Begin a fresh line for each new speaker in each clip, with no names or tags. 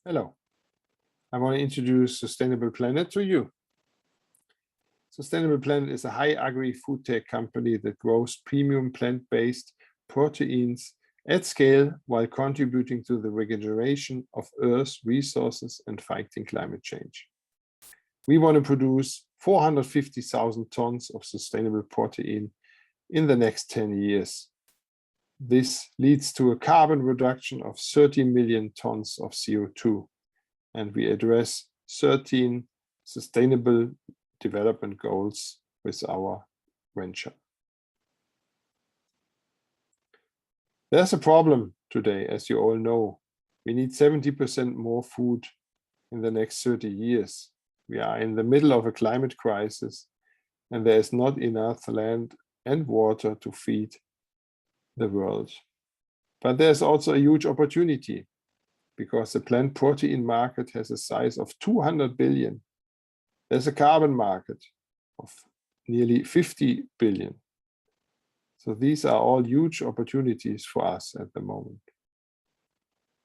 Hello, I want to introduce Sustainable Planet to you. Sustainable Planet is a high agri-food tech company that grows premium plant-based proteins at scale while contributing to the regeneration of Earth's resources and fighting climate change. We want to produce 450,000 tons of sustainable protein in the next 10 years. This leads to a carbon reduction of 30 million tons of CO2, and we address 13 sustainable development goals with our venture. There's a problem today, as you all know. We need 70% more food in the next 30 years. We are in the middle of a climate crisis, and there is not enough land and water to feed the world. But there's also a huge opportunity, because the plant protein market has a size of 200 billion. There's a carbon market of nearly 50 billion. So these are all huge opportunities for us at the moment.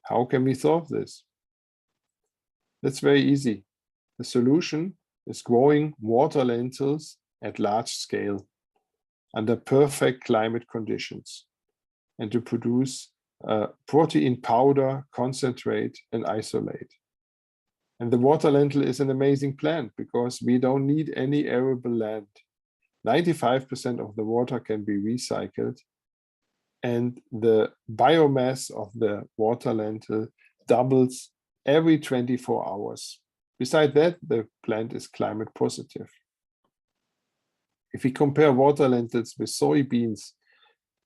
How can we solve this? That's very easy. The solution is growing water lentils at large scale under perfect climate conditions, and to produce protein powder, concentrate, and isolate. And the water lentil is an amazing plant because we don't need any arable land. 95% of the water can be recycled, and the biomass of the water lentil doubles every 24 hours. Besides that, the plant is climate positive. If we compare water lentils with soybeans,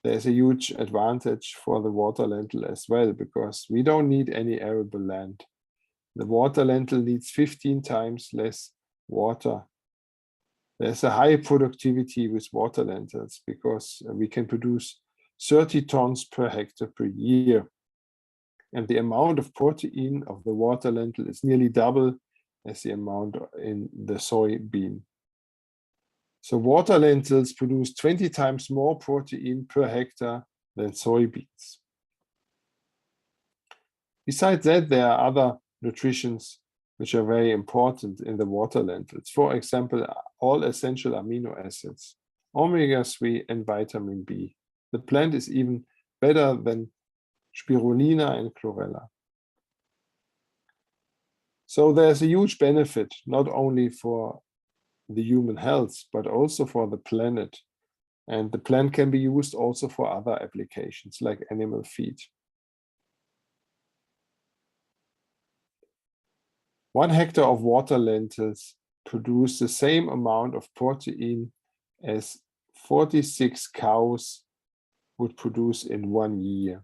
there's a huge advantage for the water lentil as well, because we don't need any arable land. The water lentil needs 15 times less water. There's a high productivity with water lentils because we can produce 30 tons per hectare per year. And the amount of protein of the water lentil is nearly double as the amount in the soybean. So water lentils produce 20 times more protein per hectare than soybeans. Besides that, there are other nutritions which are very important in the water lentils. For example, all essential amino acids, omega-3 and vitamin B. The plant is even better than spirulina and chlorella. So there's a huge benefit, not only for the human health, but also for the planet. And the plant can be used also for other applications like animal feed. 1 hectare of water lentils produce the same amount of protein as 46 cows would produce in 1 year.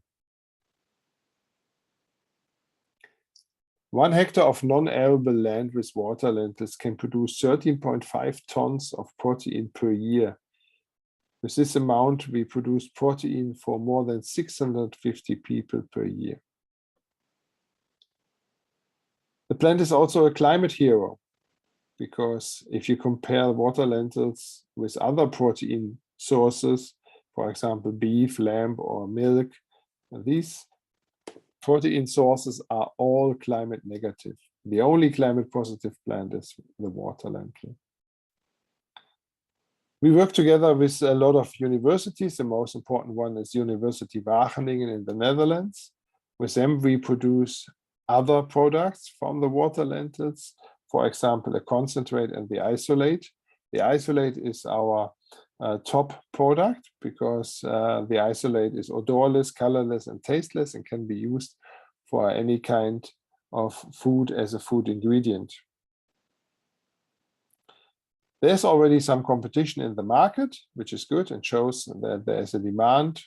1 hectare of non-arable land with water lentils can produce 13.5 tons of protein per year. With this amount, we produce protein for more than 650 people per year. The plant is also a climate hero, because if you compare water lentils with other protein sources, for example, beef, lamb, or milk, these protein sources are all climate negative. The only climate positive plant is the water lentil. We work together with a lot of universities. The most important one is University Wageningen in the Netherlands. With them, we produce other products from the water lentils, for example, the concentrate and the isolate. The isolate is our top product because the isolate is odorless, colorless, and tasteless, and can be used for any kind of food as a food ingredient. There's already some competition in the market, which is good and shows that there's a demand.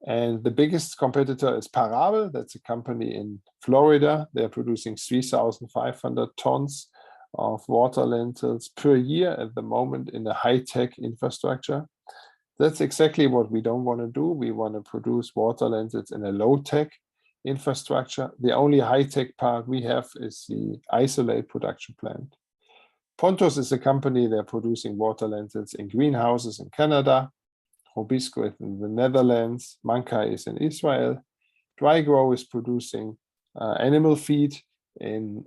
And the biggest competitor is Parabel. That's a company in Florida. They're producing 3,500 tons of water lentils per year at the moment in a high-tech infrastructure. That's exactly what we don't want to do. We want to produce water lentils in a low-tech infrastructure. The only high-tech part we have is the isolate production plant. Pontus is a company, they're producing water lentils in greenhouses in Canada. Robisco is in the Netherlands. Mankai is in Israel. Drygrow is producing animal feed in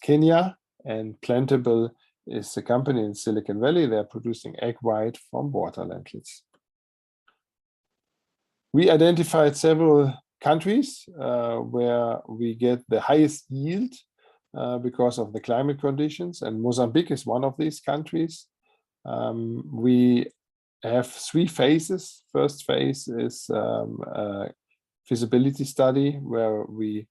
Kenya, and Plantable is a company in Silicon Valley. They're producing egg white from water lentils. We identified several countries where we get the highest yield because of the climate conditions, and Mozambique is one of these countries. We have 3 phases. First phase is a feasibility study where we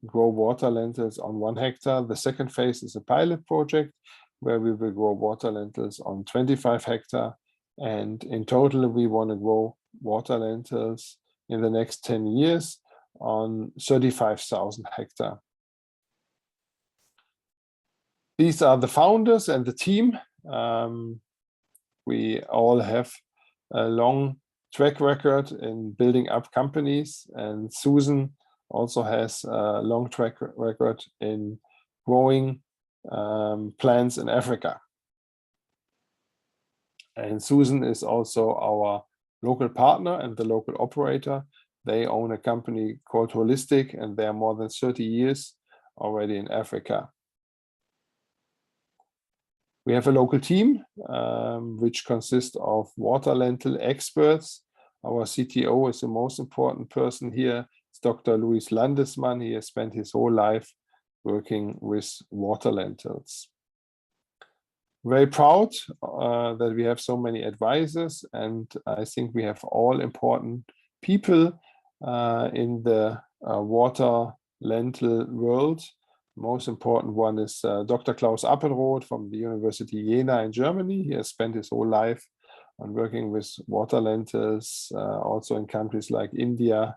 grow water lentils on 1 hectare. The second phase is a pilot project where we will grow water lentils on 25 hectares. And in total, we want to grow water lentils in the next 10 years on 35,000 hectares. These are the founders and the team. We all have a long track record in building up companies, and Susan also has a long track record in growing plants in Africa. And Susan is also our local partner and the local operator. They own a company called Holistic, and they are more than 30 years already in Africa. We have a local team which consists of water lentil experts. Our CTO is the most important person here. It's Dr. Luis Landesmann. He has spent his whole life working with water lentils. Very proud that we have so many advisors, and I think we have all important people in the water lentil world. Most important one is Dr. Klaus Appelroth from the University Jena in Germany. He has spent his whole life on working with water lentils, also in countries like India.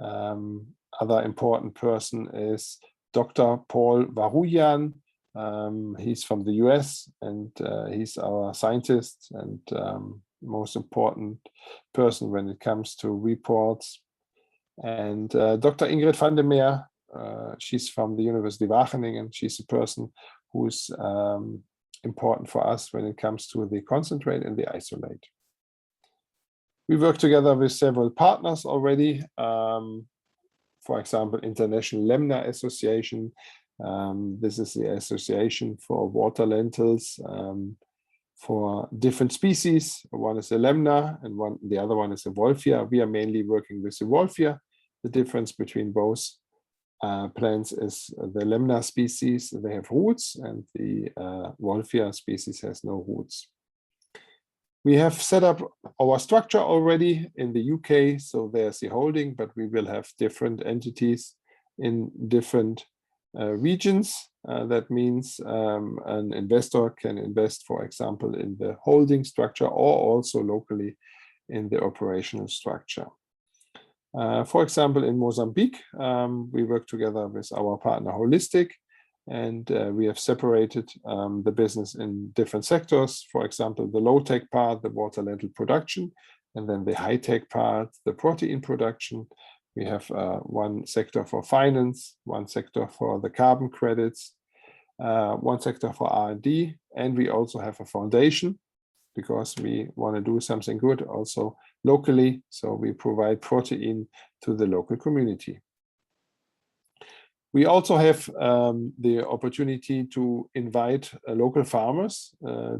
Other important person is Dr. Paul Varuyan. He's from the US, and he's our scientist and most important person when it comes to reports. And Dr. Ingrid van der Meer, she's from the University of Wageningen. She's a person who's important for us when it comes to the concentrate and the isolate. We work together with several partners already. For example, International Lemna Association. This is the association for water lentils for different species. One is a lemna and the other one is a wolffia. We are mainly working with the wolffia. The difference between both plants is the lemna species, they have roots, and the wolffia species has no roots. We have set up our structure already in the UK, so there's the holding, but we will have different entities in different regions. That means an investor can invest, for example, in the holding structure or also locally in the operational structure. For example, in Mozambique, we work together with our partner Holistic, and we have separated the business in different sectors. For example, the low-tech part, the water lentil production, and then the high-tech part, the protein production. We have one sector for finance, one sector for the carbon credits, one sector for R&D, and we also have a foundation because we want to do something good also locally. So we provide protein to the local community. We also have the opportunity to invite local farmers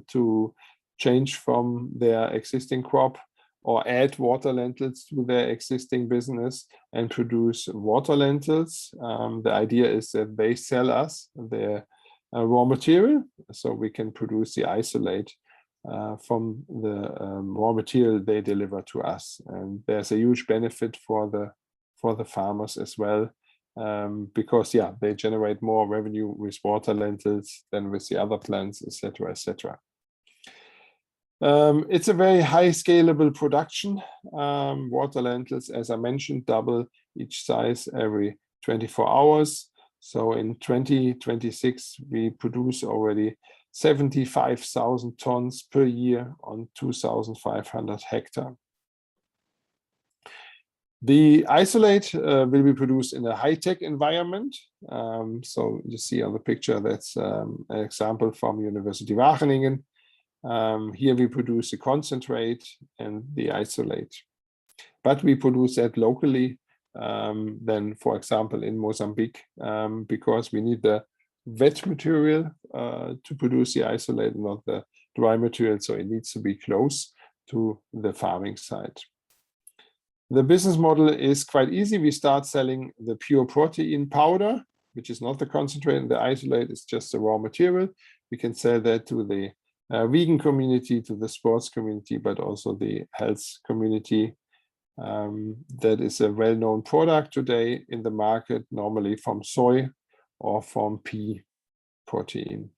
to change from their existing crop or add water lentils to their existing business and produce water lentils. The idea is that they sell us their raw material, so we can produce the isolate from the raw material they deliver to us. And there's a huge benefit for the farmers as well, because they generate more revenue with water lentils than with the other plants, etc., etc. It's a very high scalable production. Water lentils, as I mentioned, double each size every 24 hours. So in 2026, we produce already 75,000 tons per year on 2,500 hectares. The isolate will be produced in a high-tech environment. So you see on the picture, that's an example from University of Wageningen. Here we produce the concentrate and the isolate. But we produce that locally than, for example, in Mozambique, because we need the wet material to produce the isolate, not the dry material, so it needs to be close to the farming site. The business model is quite easy. We start selling the pure protein powder, which is not the concentrate, and the isolate is just the raw material. We can sell that to the vegan community, to the sports community, but also the health community. That is a well-known product today in the market, normally from soy or from pea protein.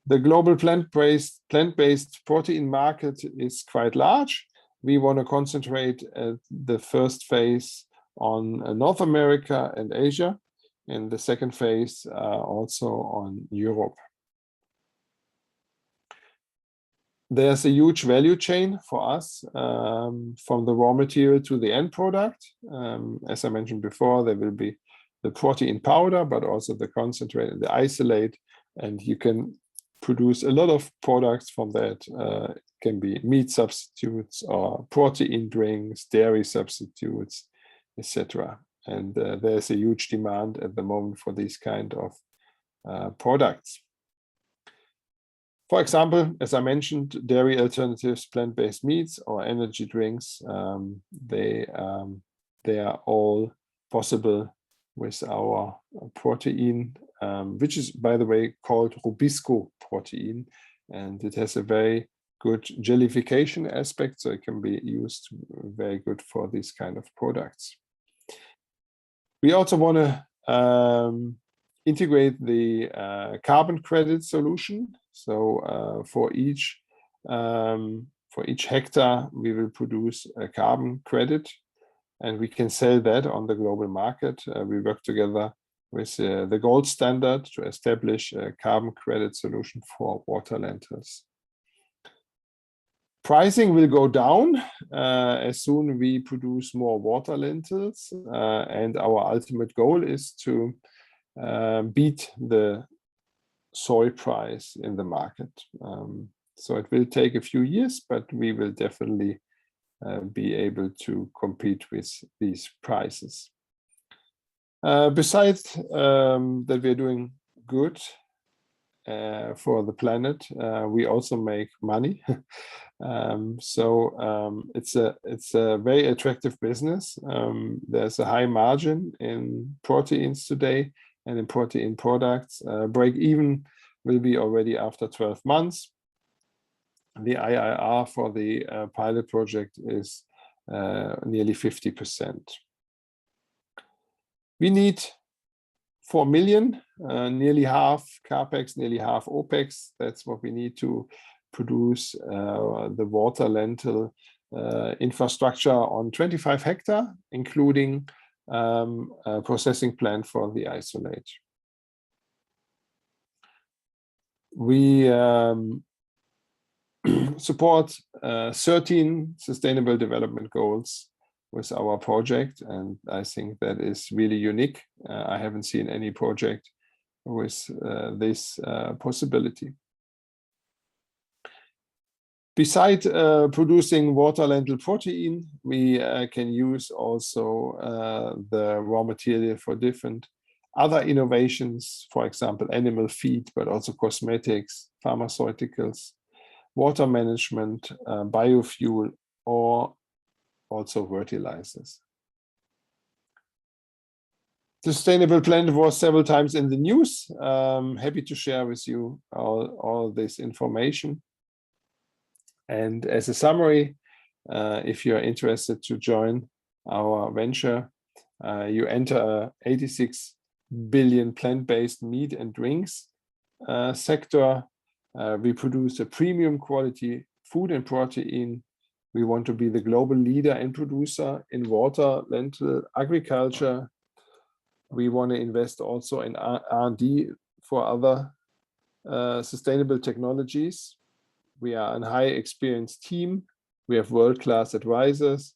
The global plant-based protein market is quite large. We want to concentrate at the first phase on North America and Asia, and the second phase also on Europe. There's a huge value chain for us, from the raw material to the end product. As I mentioned before, there will be the protein powder, but also the concentrate and the isolate, and you can produce a lot of products from that. It can be meat substitutes or protein drinks, dairy substitutes, etc. And there's a huge demand at the moment for these kind of products. For example, as I mentioned, dairy alternatives, plant-based meats, or energy drinks, they are all possible with our protein, which is, by the way, called Rubisco protein, and it has a very good jellification aspect, so it can be used very good for these kind of products. We also want to integrate the carbon credit solution. So for each hectare, we will produce a carbon credit, and we can sell that on the global market. We work together with the gold standard to establish a carbon credit solution for water lentils. Pricing will go down as soon we produce more water lentils, and our ultimate goal is to beat the soy price in the market. So it will take a few years, but we will definitely be able to compete with these prices. Besides that we're doing good for the planet, we also make money. It's a very attractive business. There's a high margin in proteins today and in protein products. Break even will be already after 12 months. The IRR for the pilot project is nearly 50%. We need 4 million, nearly half CapEx, nearly half OPEX. That's what we need to produce the water lentil infrastructure on 25 hectares, including a processing plant for the isolate. We support 13 sustainable development goals with our project, and I think that is really unique. I haven't seen any project with this possibility. Besides producing water lentil protein, we can use also the raw material for different other innovations, for example, animal feed, but also cosmetics, pharmaceuticals, water management, biofuel, or also fertilizers. The sustainable plant was several times in the news. Happy to share with you all this information. And as a summary, if you're interested to join our venture, you enter a 86 billion plant-based meat and drinks sector. We produce a premium quality food and protein. We want to be the global leader and producer in water lentil agriculture. We want to invest also in R&D for other sustainable technologies. We are a high experienced team. We have world-class advisors.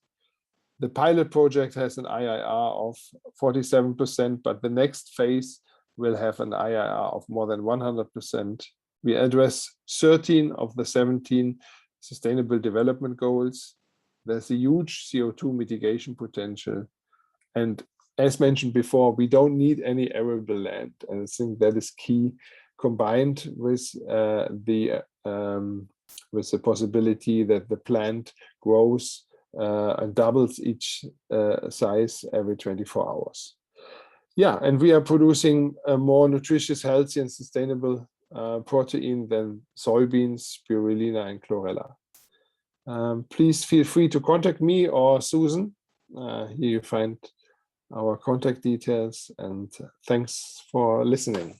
The pilot project has an IRR of 47%, but the next phase will have an IRR of more than 100%. We address 13 of the 17 sustainable development goals. There's a huge CO2 mitigation potential. And as mentioned before, we don't need any arable land. And I think that is key, combined with the possibility that the plant grows and doubles each size every 24 hours. Yeah, and we are producing a more nutritious, healthy, and sustainable protein than soybeans, spirulina, and chlorella. Please feel free to contact me or Susan. Here you find our contact details, and thanks for listening.